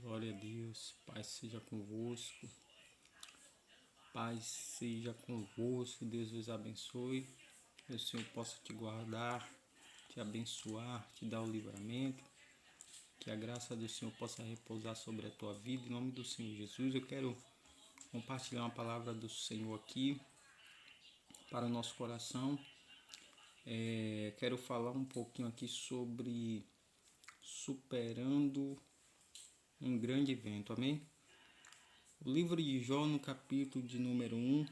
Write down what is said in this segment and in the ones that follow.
Glória a Deus, paz seja convosco, paz seja convosco, Deus vos abençoe, que o Senhor possa te guardar, te abençoar, te dar o livramento, que a graça do Senhor possa repousar sobre a tua vida, em nome do Senhor Jesus. Eu quero compartilhar uma palavra do Senhor aqui para o nosso coração. Quero falar um pouquinho aqui sobre superando um grande evento, amém? O livro de Jó, no capítulo de número 1,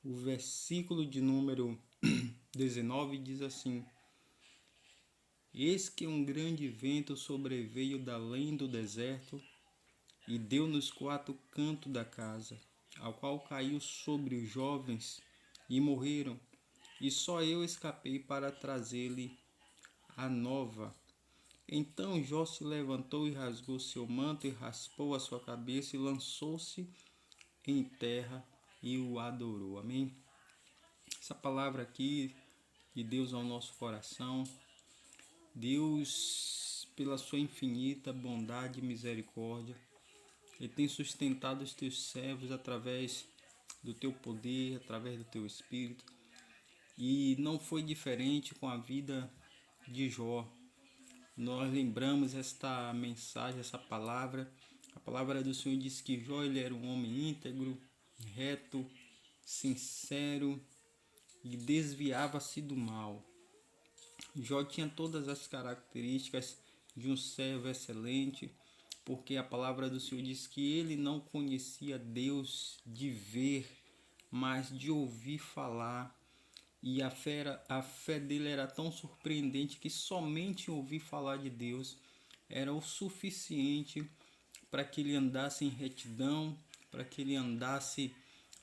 o versículo de número 19 diz assim: Eis que um grande vento sobreveio da além do deserto e deu nos quatro cantos da casa, ao qual caiu sobre os jovens e morreram, e só eu escapei para trazer-lhe a nova. Então Jó se levantou e rasgou seu manto e raspou a sua cabeça e lançou-se em terra e o adorou. Amém? Essa palavra aqui de Deus ao nosso coração. Deus, pela sua infinita bondade e misericórdia, Ele tem sustentado os teus servos através do teu poder, através do teu espírito. E não foi diferente com a vida de Jó. Nós lembramos esta mensagem, essa palavra. A palavra do Senhor diz que Jó ele era um homem íntegro, reto, sincero e desviava-se do mal. Jó tinha todas as características de um servo excelente, porque a palavra do Senhor diz que ele não conhecia Deus de ver, mas de ouvir falar. E a fé dele era tão surpreendente que somente ouvir falar de Deus era o suficiente para que ele andasse em retidão, para que ele andasse,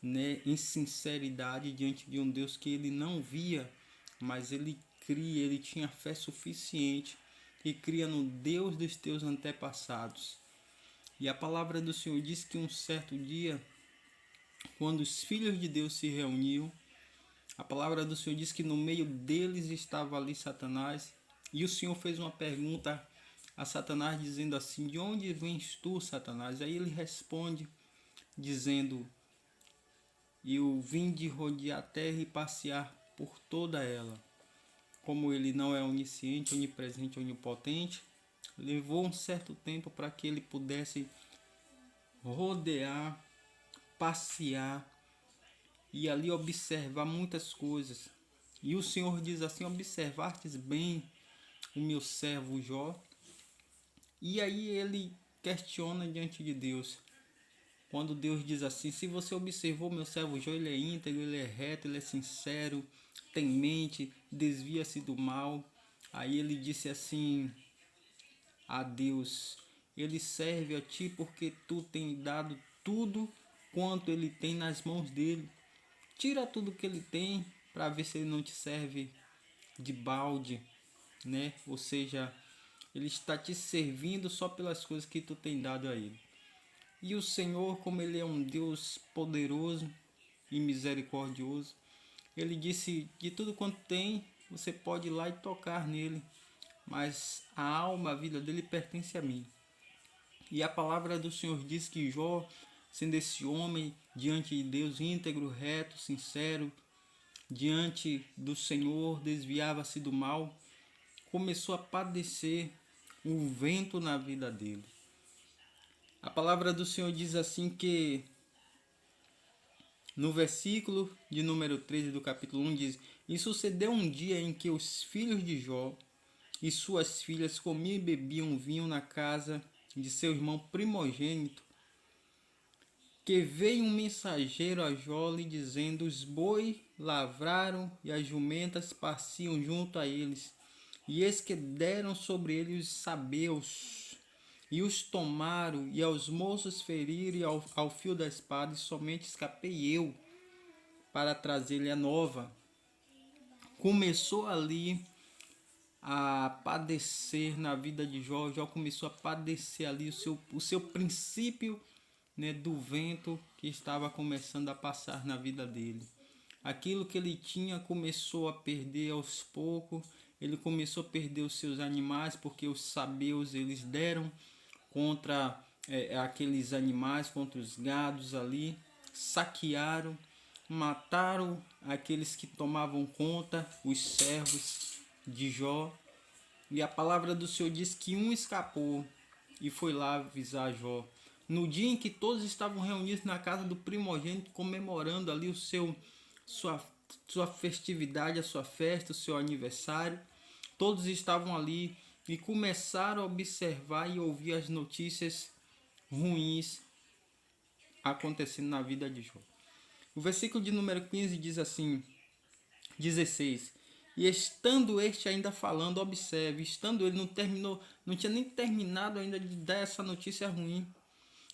em sinceridade diante de um Deus que ele não via, mas ele cria, ele tinha fé suficiente e cria no Deus dos teus antepassados. E a palavra do Senhor diz que um certo dia, quando os filhos de Deus se reuniam, a palavra do Senhor diz que no meio deles estava ali Satanás, e o Senhor fez uma pergunta a Satanás dizendo assim: de onde vens tu, Satanás? Aí ele responde dizendo: eu vim de rodear a terra e passear por toda ela. Como ele não é onisciente, onipresente, onipotente, levou um certo tempo para que ele pudesse rodear, passear e ali observar muitas coisas. E o Senhor diz assim: observastes bem o meu servo Jó? E aí ele questiona diante de Deus. Quando Deus diz assim: se você observou meu servo Jó, ele é íntegro, ele é reto, ele é sincero, tem mente, desvia-se do mal. Aí ele disse assim a Deus: ele serve a ti porque tu tem dado tudo quanto ele tem nas mãos dele. Tira tudo que ele tem para ver se ele não te serve de balde, né? Ou seja, ele está te servindo só pelas coisas que tu tem dado a ele. E o Senhor, como ele é um Deus poderoso e misericordioso, ele disse: de tudo quanto tem, você pode ir lá e tocar nele, mas a alma, a vida dele pertence a mim. E a palavra do Senhor diz que Jó, sendo esse homem diante de Deus íntegro, reto, sincero, diante do Senhor, desviava-se do mal, começou a padecer um vento na vida dele. A palavra do Senhor diz assim que no versículo de número 13 do capítulo 1 diz: e sucedeu um dia em que os filhos de Jó e suas filhas comiam e bebiam vinho na casa de seu irmão primogênito, que veio um mensageiro a Jó lhe dizendo: os bois lavraram e as jumentas pasciam junto a eles, e eis que deram sobre eles os sabeus, e os tomaram, e aos moços feriram e ao fio da espada, e somente escapei eu para trazer-lhe a nova. Começou ali a padecer na vida de Jó. Jó começou a padecer ali o seu princípio, do vento que estava começando a passar na vida dele. Aquilo que ele tinha começou a perder aos poucos. Ele começou a perder os seus animais, porque os sabeus eles deram contra aqueles animais, contra os gados ali, saquearam, mataram aqueles que tomavam conta, os servos de Jó. E a palavra do Senhor diz que um escapou e foi lá avisar Jó. No dia em que todos estavam reunidos na casa do primogênito, comemorando ali sua festividade, a sua festa, o seu aniversário, todos estavam ali e começaram a observar e ouvir as notícias ruins acontecendo na vida de Jó. O versículo de número 15 diz assim, 16: e estando este ainda falando, observe, estando ele não tinha nem terminado ainda de dar essa notícia ruim.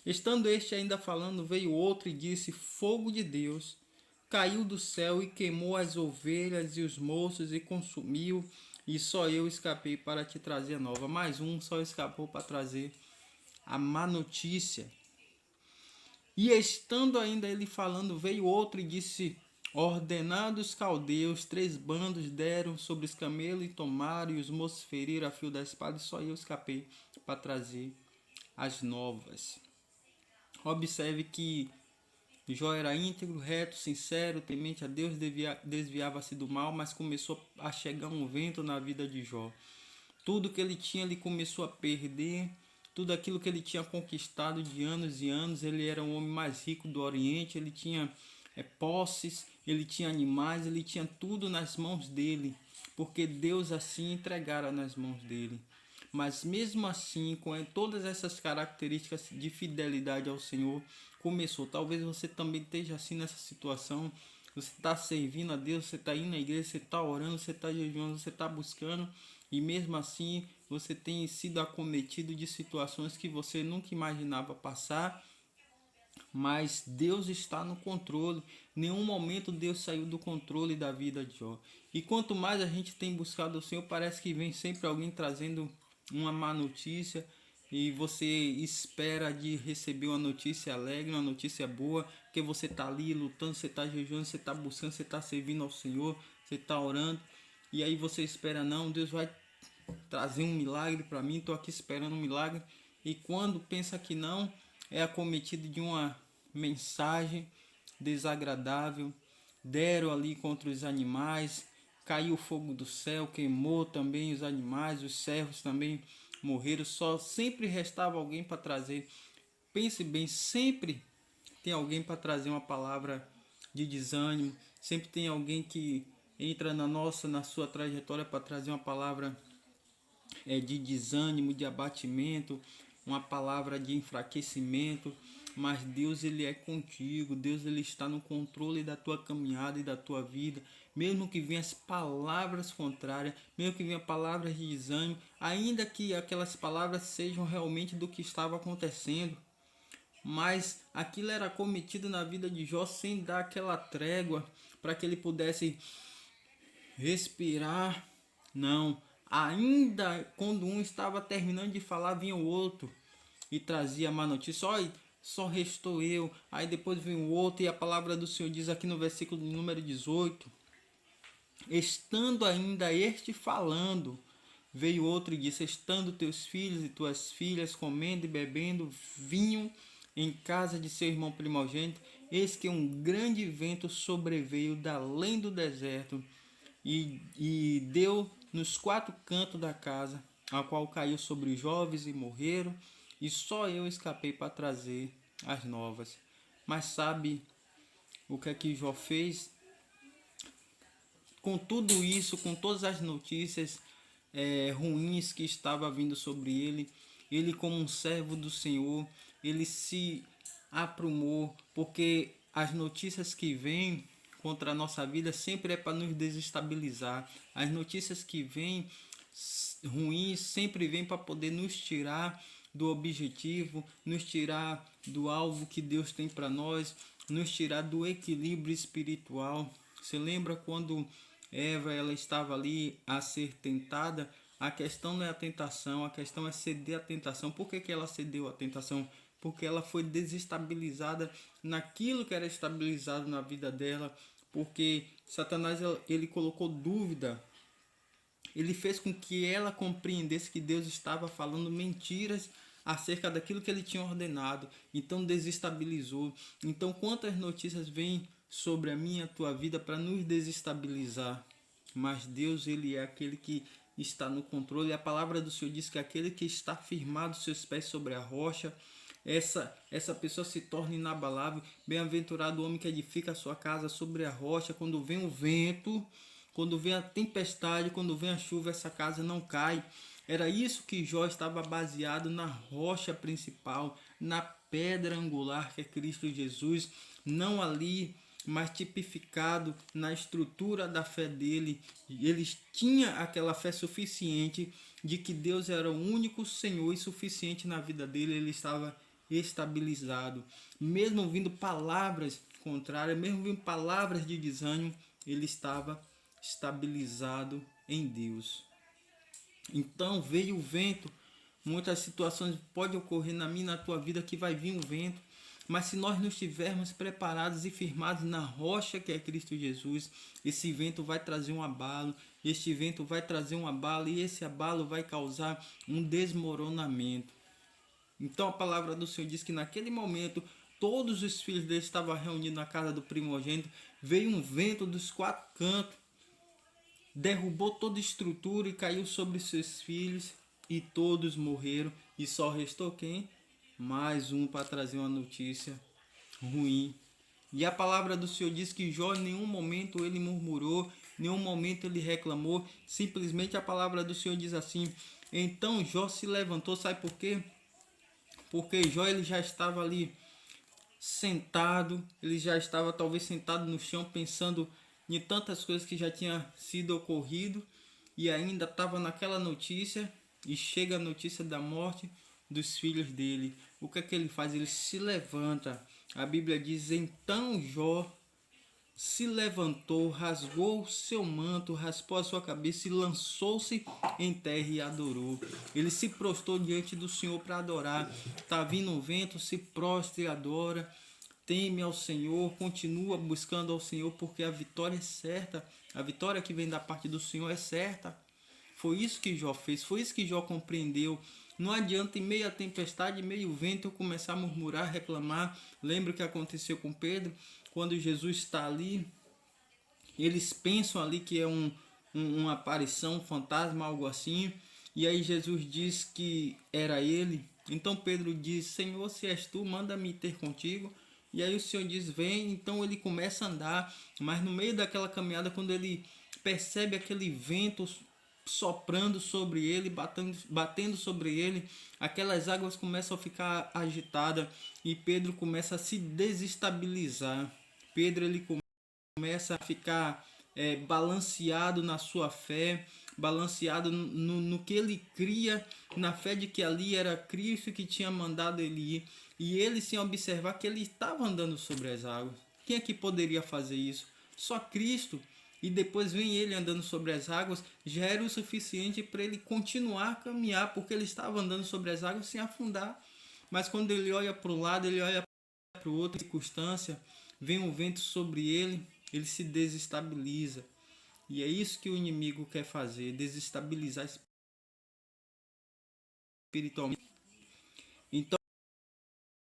Estando este ainda falando, veio outro e disse: fogo de Deus caiu do céu e queimou as ovelhas e os moços e consumiu, e só eu escapei para te trazer a nova. Mais um só escapou para trazer a má notícia. E estando ainda ele falando, veio outro e disse: ordenando os caldeus, 3 bandos deram sobre os camelos e tomaram, e os moços feriram a fio da espada, e só eu escapei para trazer as novas. Observe que Jó era íntegro, reto, sincero, temente a Deus, desviava-se do mal, mas começou a chegar um vento na vida de Jó. Tudo que ele tinha, ele começou a perder. Tudo aquilo que ele tinha conquistado de anos e anos. Ele era o homem mais rico do Oriente. Ele tinha posses, ele tinha animais, ele tinha tudo nas mãos dele, porque Deus assim entregara nas mãos dele. Mas mesmo assim, com todas essas características de fidelidade ao Senhor, começou. Talvez você também esteja assim nessa situação. Você está servindo a Deus, você está indo na igreja, você está orando, você está jejuando, você está buscando, e mesmo assim você tem sido acometido de situações que você nunca imaginava passar. Mas Deus está no controle. Em nenhum momento Deus saiu do controle da vida de Jó. E quanto mais a gente tem buscado o Senhor, parece que vem sempre alguém trazendo uma má notícia, e você espera de receber uma notícia alegre, uma notícia boa, porque você está ali lutando, você está jejuando, você está buscando, você está servindo ao Senhor, você está orando, e aí você espera: não, Deus vai trazer um milagre para mim, estou aqui esperando um milagre. E quando pensa que não, é acometido de uma mensagem desagradável. Deram ali contra os animais, caiu o fogo do céu, queimou também os animais, os servos também morreram. Só sempre restava alguém para trazer. Pense bem, sempre tem alguém para trazer uma palavra de desânimo. Sempre tem alguém que entra na sua trajetória para trazer uma palavra de desânimo, de abatimento, uma palavra de enfraquecimento. Mas Deus, ele é contigo. Deus, ele está no controle da tua caminhada e da tua vida. Mesmo que venham as palavras contrárias, mesmo que venham palavras de desânimo, ainda que aquelas palavras sejam realmente do que estava acontecendo, mas aquilo era cometido na vida de Jó sem dar aquela trégua para que ele pudesse respirar. Não, ainda quando um estava terminando de falar, vinha o outro e trazia má notícia. Olha, só restou eu. Aí depois vem o outro, e a palavra do Senhor diz aqui no versículo número 18: estando ainda este falando, veio outro e disse: estando teus filhos e tuas filhas comendo e bebendo vinho em casa de seu irmão primogênito, eis que um grande vento sobreveio da além do deserto e deu nos 4 cantos da casa, a qual caiu sobre os jovens e morreram, e só eu escapei para trazer as novas. Mas sabe o que é que Jó fez? Com tudo isso, com todas as notícias ruins que estava vindo sobre ele, ele, como um servo do Senhor, ele se aprumou, porque as notícias que vêm contra a nossa vida sempre é para nos desestabilizar. As notícias que vêm ruins sempre vêm para poder nos tirar do objetivo, nos tirar do alvo que Deus tem para nós, nos tirar do equilíbrio espiritual. Você lembra quando Eva, ela estava ali a ser tentada? A questão não é a tentação, a questão é ceder à tentação. Por que ela cedeu à tentação? Porque ela foi desestabilizada naquilo que era estabilizado na vida dela, porque Satanás, ele colocou dúvida, ele fez com que ela compreendesse que Deus estava falando mentiras acerca daquilo que ele tinha ordenado. Então desestabilizou. Então quantas notícias vêm sobre a minha e a tua vida para nos desestabilizar? Mas Deus, ele é aquele que está no controle. A palavra do Senhor diz que aquele que está firmado seus pés sobre a rocha, essa pessoa se torna inabalável. Bem-aventurado o homem que edifica a sua casa sobre a rocha. Quando vem o vento, quando vem a tempestade, quando vem a chuva, essa casa não cai. Era isso que Jó estava baseado, na rocha principal, na pedra angular que é Cristo Jesus, não ali, mas tipificado na estrutura da fé dele. Ele tinha aquela fé suficiente de que Deus era o único Senhor e suficiente na vida dele. Ele estava estabilizado. Mesmo vindo palavras contrárias, mesmo vindo palavras de desânimo, ele estava estabilizado em Deus. Então veio o vento. Muitas situações podem ocorrer na minha e na tua vida que vai vir um vento. Mas se nós não estivermos preparados e firmados na rocha que é Cristo Jesus, esse vento vai trazer um abalo. Este vento vai trazer um abalo e esse abalo vai causar um desmoronamento. Então a palavra do Senhor diz que naquele momento todos os filhos dele estavam reunidos na casa do primogênito. Veio um vento dos quatro cantos, derrubou toda a estrutura e caiu sobre seus filhos e todos morreram. E só restou quem? Mais um para trazer uma notícia ruim. E a palavra do Senhor diz que Jó em nenhum momento ele murmurou, em nenhum momento ele reclamou. Simplesmente a palavra do Senhor diz assim: então Jó se levantou. Sabe por quê? Porque Jó ele já estava ali sentado, ele já estava talvez sentado no chão pensando em tantas coisas que já tinha sido ocorrido e ainda estava naquela notícia, e chega a notícia da morte dos filhos dele. O que é que ele faz? Ele se levanta. A Bíblia diz: então Jó se levantou, rasgou o seu manto, raspou a sua cabeça e lançou-se em terra e adorou. Ele se prostrou diante do Senhor para adorar. Está vindo um vento, se prostra e adora. Teme ao Senhor, continua buscando ao Senhor, porque a vitória é certa. A vitória que vem da parte do Senhor é certa. Foi isso que Jó fez, foi isso que Jó compreendeu. Não adianta em meio à tempestade, em meio ao vento, eu começar a murmurar, reclamar. Lembra o que aconteceu com Pedro? Quando Jesus está ali, eles pensam ali que é uma aparição, um fantasma, algo assim. E aí Jesus diz que era ele. Então Pedro diz: Senhor, se és tu, manda-me ter contigo. E aí o Senhor diz: vem. Então ele começa a andar. Mas no meio daquela caminhada, quando ele percebe aquele vento soprando sobre ele, batendo sobre ele, aquelas águas começam a ficar agitadas e Pedro começa a se desestabilizar. Pedro ele começa a ficar balanceado na sua fé, balanceado no que ele cria, na fé de que ali era Cristo que tinha mandado ele ir, e ele sem observar que ele estava andando sobre as águas. Quem é que poderia fazer isso? Só Cristo. E depois vem ele andando sobre as águas, já era o suficiente para ele continuar a caminhar, porque ele estava andando sobre as águas sem afundar. Mas quando ele olha para o lado, ele olha para outra circunstância, vem um vento sobre ele, ele se desestabiliza. E é isso que o inimigo quer fazer, desestabilizar espiritualmente. Então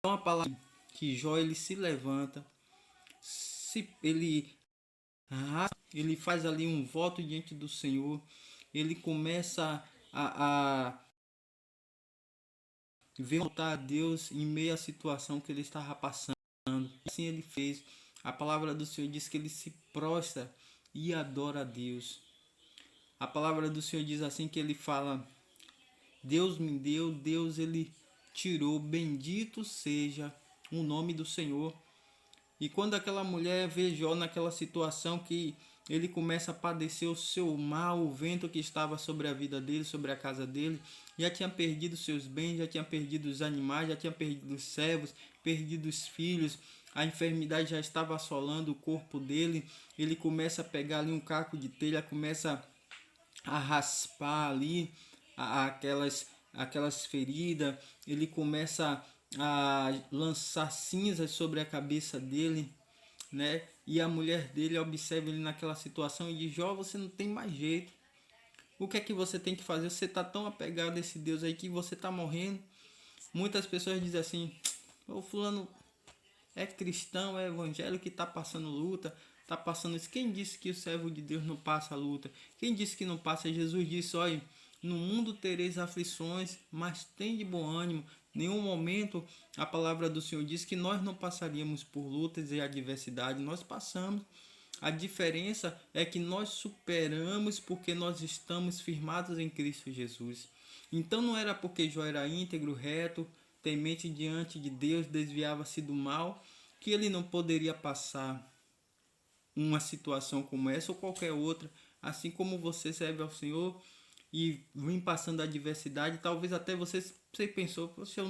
a palavra que Jó ele se levanta, ele faz ali um voto diante do Senhor, ele começa a voltar a Deus em meio à situação que ele estava passando. Assim ele fez. A palavra do Senhor diz que ele se prostra e adora a Deus. A palavra do Senhor diz assim que ele fala: Deus me deu, Deus ele tirou, bendito seja o nome do Senhor. E quando aquela mulher vê Jó naquela situação que ele começa a padecer o seu mal, o vento que estava sobre a vida dele, sobre a casa dele, já tinha perdido seus bens, já tinha perdido os animais, já tinha perdido os servos, perdido os filhos, a enfermidade já estava assolando o corpo dele. Ele começa a pegar ali um caco de telha, começa a raspar ali aquelas feridas, ele começa a lançar cinzas sobre a cabeça dele, né? E a mulher dele observa ele naquela situação e diz: Jó, você não tem mais jeito. O que é que você tem que fazer? Você está tão apegado a esse Deus aí que você está morrendo. Muitas pessoas dizem assim, o fulano é cristão, é evangélico que está passando luta, está passando isso. Quem disse que o servo de Deus não passa luta? Quem disse que não passa? Jesus disse, olha, no mundo tereis aflições, mas tem de bom ânimo. Nenhum momento a palavra do Senhor diz que nós não passaríamos por lutas e adversidade, nós passamos. A diferença é que nós superamos porque nós estamos firmados em Cristo Jesus. Então não era porque Jó era íntegro, reto, temente diante de Deus, desviava-se do mal, que ele não poderia passar uma situação como essa ou qualquer outra. Assim como você serve ao Senhor e vem passando a adversidade, talvez até você pensou, poxa,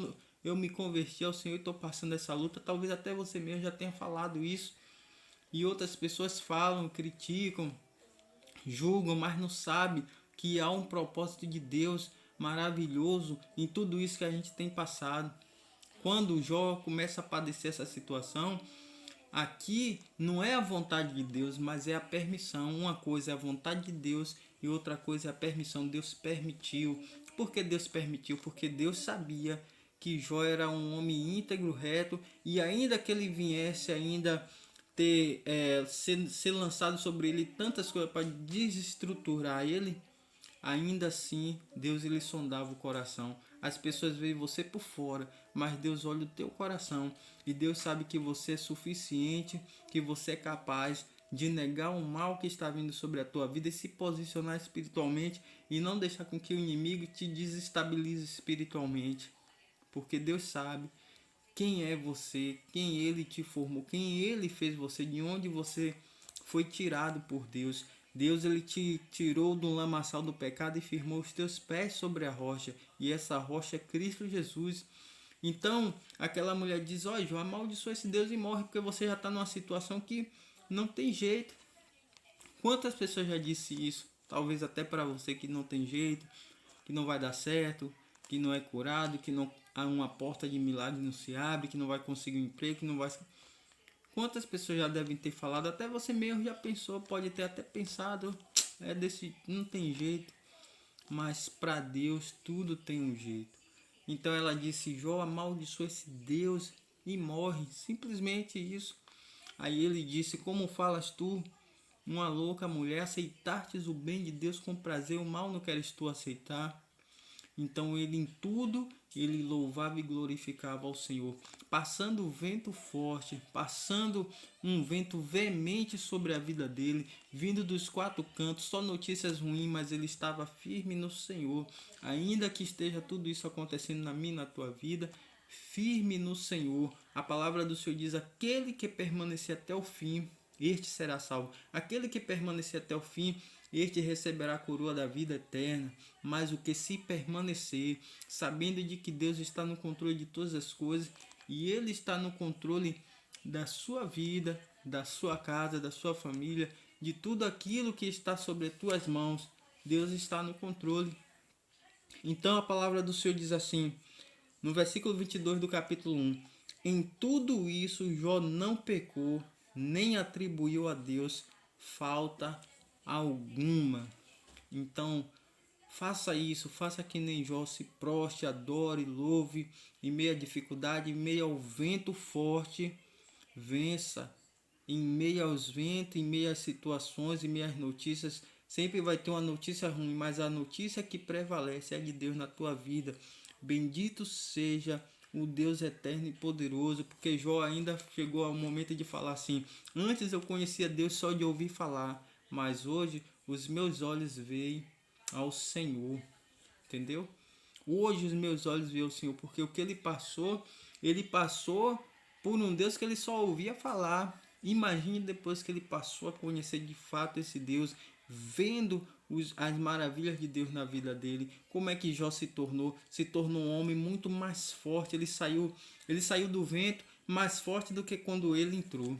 eu me converti ao Senhor e estou passando essa luta, talvez até você mesmo já tenha falado isso. E outras pessoas falam, criticam, julgam, mas não sabem que há um propósito de Deus maravilhoso em tudo isso que a gente tem passado. Quando Jó começa a padecer essa situação, aqui não é a vontade de Deus, mas é a permissão. Uma coisa é a vontade de Deus e outra coisa é a permissão. Deus permitiu. Por que Deus permitiu? Porque Deus sabia que Jó era um homem íntegro, reto, e ainda que ele viesse ainda ser lançado sobre ele tantas coisas para desestruturar ele, ainda assim Deus ele sondava o coração. As pessoas veem você por fora, mas Deus olha o teu coração e Deus sabe que você é suficiente, que você é capaz de negar o mal que está vindo sobre a tua vida e se posicionar espiritualmente e não deixar com que o inimigo te desestabilize espiritualmente, porque Deus sabe quem é você, quem ele te formou, quem ele fez você, de onde você foi tirado por Deus. Deus ele te tirou do lamaçal do pecado e firmou os teus pés sobre a rocha, e essa rocha é Cristo Jesus. Então, aquela mulher diz, ó, Jó, amaldiçoa esse Deus e morre, porque você já está numa situação que não tem jeito. Quantas pessoas já disse isso? Talvez até para você que não tem jeito, que não vai dar certo, que não é curado, que não há uma porta de milagre não se abre, que não vai conseguir um emprego, que não vai... Quantas pessoas já devem ter falado, até você mesmo já pensou, pode ter até pensado, não tem jeito, mas para Deus tudo tem um jeito. Então ela disse, Jó, amaldiçoa esse Deus e morre, simplesmente isso. Aí ele disse, como falas tu, uma louca mulher, aceitastes o bem de Deus com prazer, o mal não queres tu aceitar. Então ele em tudo, ele louvava e glorificava ao Senhor. Passando o vento forte, passando um vento veemente sobre a vida dele, vindo dos quatro cantos, só notícias ruins, mas ele estava firme no Senhor. Ainda que esteja tudo isso acontecendo na minha e na tua vida, firme no Senhor. A palavra do Senhor diz, aquele que permanecer até o fim, este será salvo. Aquele que permanecer até o fim, este receberá a coroa da vida eterna. Mas o que se permanecer, sabendo de que Deus está no controle de todas as coisas, e Ele está no controle da sua vida, da sua casa, da sua família, de tudo aquilo que está sobre as tuas mãos, Deus está no controle. Então a palavra do Senhor diz assim, no versículo 22 do capítulo 1, em tudo isso Jó não pecou, nem atribuiu a Deus falta alguma. Então, faça isso, faça que nem Jó, se proste, adore, louve, em meio à dificuldade, em meio ao vento forte, vença. Em meio aos ventos, em meio às situações, em meio às notícias, sempre vai ter uma notícia ruim, mas a notícia que prevalece é de Deus na tua vida. Bendito seja o Deus eterno e poderoso, porque Jó ainda chegou ao momento de falar assim, antes eu conhecia Deus só de ouvir falar, mas hoje os meus olhos veem ao Senhor, entendeu? Hoje os meus olhos veem ao Senhor, porque o que ele passou por um Deus que ele só ouvia falar. Imagine depois que ele passou a conhecer de fato esse Deus, vendo as maravilhas de Deus na vida dele, como é que Jó se tornou um homem muito mais forte. Ele saiu do vento mais forte do que quando ele entrou,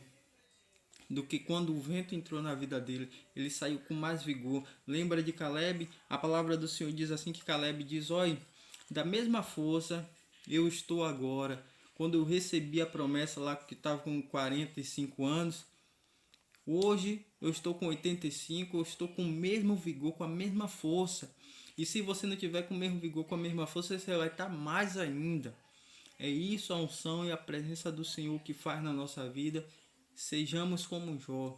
do que quando o vento entrou na vida dele. Ele saiu com mais vigor. Lembra de Caleb? A palavra do Senhor diz assim, que Caleb diz, olha, da mesma força eu estou agora. Quando eu recebi a promessa lá que estava com 45 anos, hoje eu estou com 85, eu estou com o mesmo vigor, com a mesma força. E se você não tiver com o mesmo vigor, com a mesma força, você vai estar mais ainda. É isso a unção e a presença do Senhor que faz na nossa vida. Sejamos como Jó.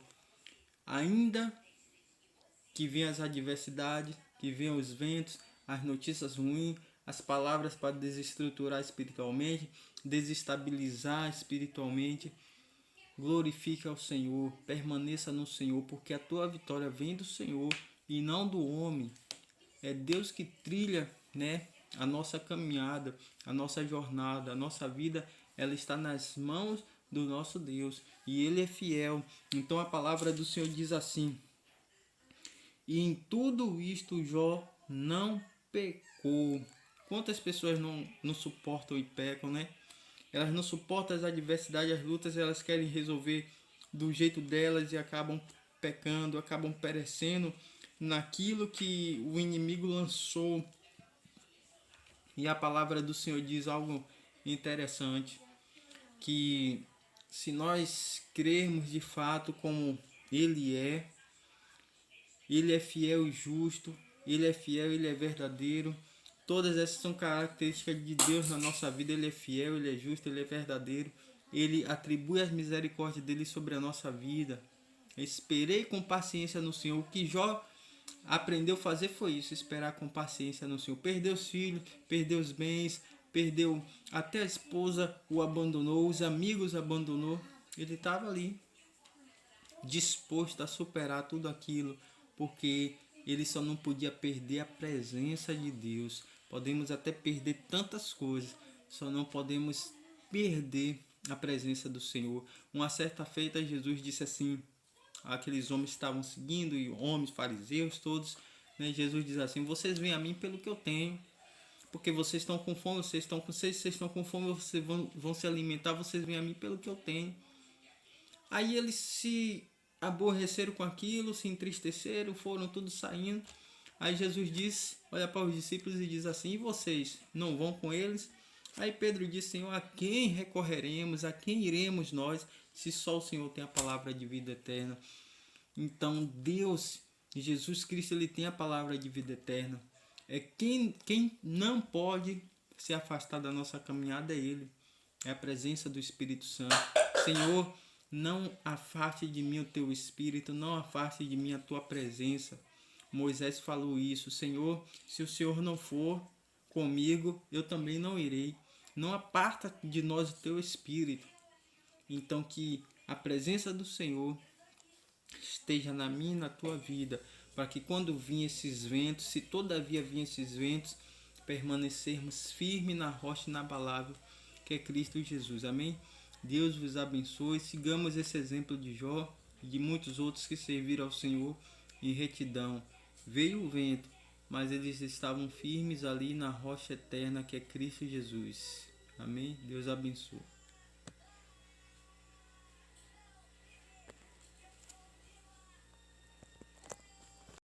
Ainda que venham as adversidades, que venham os ventos, as notícias ruins, as palavras para desestruturar espiritualmente, desestabilizar espiritualmente, glorifique ao Senhor, permaneça no Senhor, porque a tua vitória vem do Senhor e não do homem. É Deus que trilha, né, a nossa caminhada, a nossa jornada, a nossa vida, ela está nas mãos do nosso Deus e Ele é fiel. Então a palavra do Senhor diz assim: e em tudo isto Jó não pecou. Quantas pessoas não suportam e pecam, né? Elas não suportam as adversidades, as lutas, elas querem resolver do jeito delas e acabam pecando, acabam perecendo naquilo que o inimigo lançou. E a palavra do Senhor diz algo interessante, que se nós crermos de fato como Ele é fiel e justo, Ele é fiel, Ele é verdadeiro. Todas essas são características de Deus na nossa vida. Ele é fiel, Ele é justo, Ele é verdadeiro. Ele atribui as misericórdias dele sobre a nossa vida. Esperei com paciência no Senhor. O que Jó aprendeu a fazer foi isso, esperar com paciência no Senhor. Perdeu os filhos, perdeu os bens, perdeu até a esposa, o abandonou, os amigos abandonou. Ele estava ali, disposto a superar tudo aquilo, porque ele só não podia perder a presença de Deus. Podemos até perder tantas coisas, só não podemos perder a presença do Senhor. Uma certa feita, Jesus disse assim: aqueles homens estavam seguindo, e homens, fariseus, todos, né? Jesus diz assim: vocês vêm a mim pelo que eu tenho, porque vocês estão com fome, vocês estão com sede, vocês estão com fome, vocês vão se alimentar, vocês vêm a mim pelo que eu tenho. Aí eles se aborreceram com aquilo, se entristeceram, foram todos saindo. Aí Jesus disse, olha para os discípulos e diz assim: e vocês não vão com eles? Aí Pedro disse: Senhor, a quem recorreremos? A quem iremos nós, se só o Senhor tem a palavra de vida eterna? Então Deus, Jesus Cristo, ele tem a palavra de vida eterna. É quem não pode se afastar da nossa caminhada, é Ele. É a presença do Espírito Santo. Senhor, não afaste de mim o teu Espírito, não afaste de mim a tua presença. Moisés falou isso: Senhor, se o Senhor não for comigo, eu também não irei. Não aparta de nós o teu Espírito. Então que a presença do Senhor esteja na minha e na tua vida, para que quando vinham esses ventos, se todavia vinham esses ventos, permanecermos firmes na rocha inabalável, que é Cristo Jesus. Amém? Deus vos abençoe. Sigamos esse exemplo de Jó e de muitos outros que serviram ao Senhor em retidão. Veio o vento, mas eles estavam firmes ali na rocha eterna, que é Cristo Jesus. Amém? Deus abençoe.